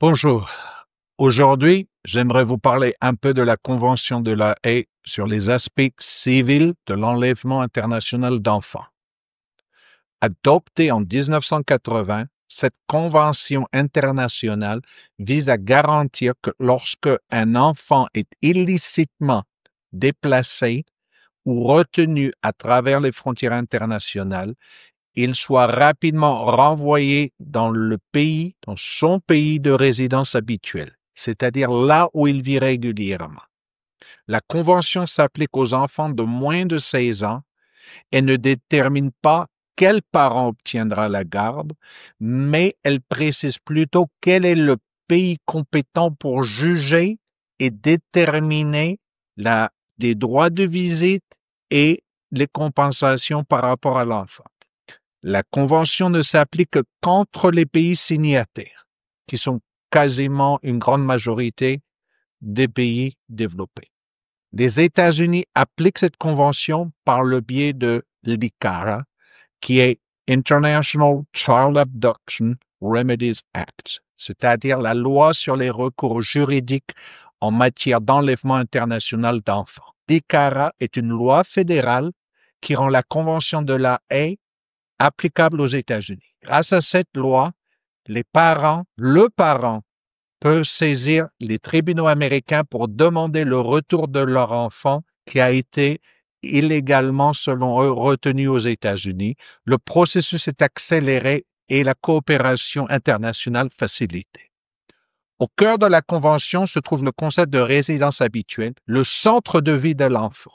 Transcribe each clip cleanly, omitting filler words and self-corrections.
Bonjour. Aujourd'hui, j'aimerais vous parler un peu de la Convention de La Haye sur les aspects civils de l'enlèvement international d'enfants. Adoptée en 1980, cette convention internationale vise à garantir que lorsque un enfant est illicitement déplacé ou retenu à travers les frontières internationales, il soit rapidement renvoyé dans son pays de résidence habituel, c'est-à-dire là où il vit régulièrement. La Convention s'applique aux enfants de moins de 16 ans et ne détermine pas quel parent obtiendra la garde, mais elle précise plutôt quel est le pays compétent pour juger et déterminer les droits de visite et les compensations par rapport à l'enfant. La Convention ne s'applique qu'entre les pays signataires, qui sont quasiment une grande majorité des pays développés. Les États-Unis appliquent cette convention par le biais de l'ICARA, qui est International Child Abduction Remedies Act, c'est-à-dire la loi sur les recours juridiques en matière d'enlèvement international d'enfants. L'ICARA est une loi fédérale qui rend la Convention de La Haye applicable aux États-Unis. Grâce à cette loi, le parent peut saisir les tribunaux américains pour demander le retour de leur enfant qui a été illégalement, selon eux, retenu aux États-Unis. Le processus est accéléré et la coopération internationale facilitée. Au cœur de la Convention se trouve le concept de résidence habituelle, le centre de vie de l'enfant.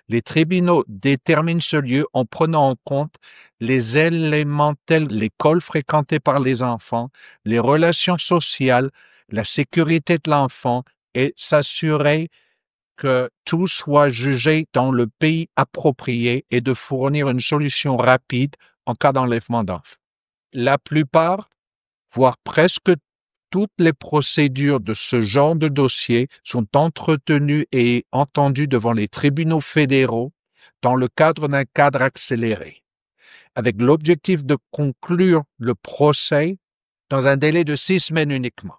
Les tribunaux déterminent ce lieu en prenant en compte les éléments tels que l'école fréquentée par les enfants, les relations sociales, la sécurité de l'enfant et s'assurer que tout soit jugé dans le pays approprié et de fournir une solution rapide en cas d'enlèvement d'enfants. La plupart, voire presque toutes les procédures de ce genre de dossier sont entretenues et entendues devant les tribunaux fédéraux dans le cadre d'un cadre accéléré, avec l'objectif de conclure le procès dans un délai de 6 semaines uniquement.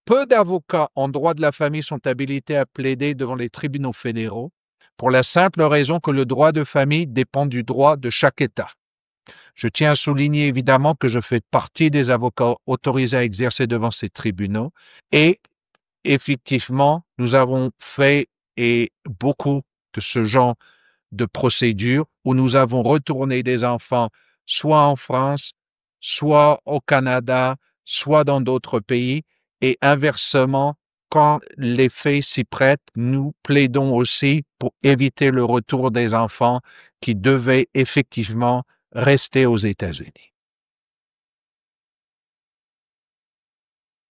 Peu d'avocats en droit de la famille sont habilités à plaider devant les tribunaux fédéraux pour la simple raison que le droit de famille dépend du droit de chaque État. Je tiens à souligner évidemment que je fais partie des avocats autorisés à exercer devant ces tribunaux et effectivement, nous avons fait beaucoup de ce genre de procédures où nous avons retourné des enfants soit en France, soit au Canada, soit dans d'autres pays et inversement, quand les faits s'y prêtent, nous plaidons aussi pour éviter le retour des enfants qui devaient effectivement rester aux États-Unis.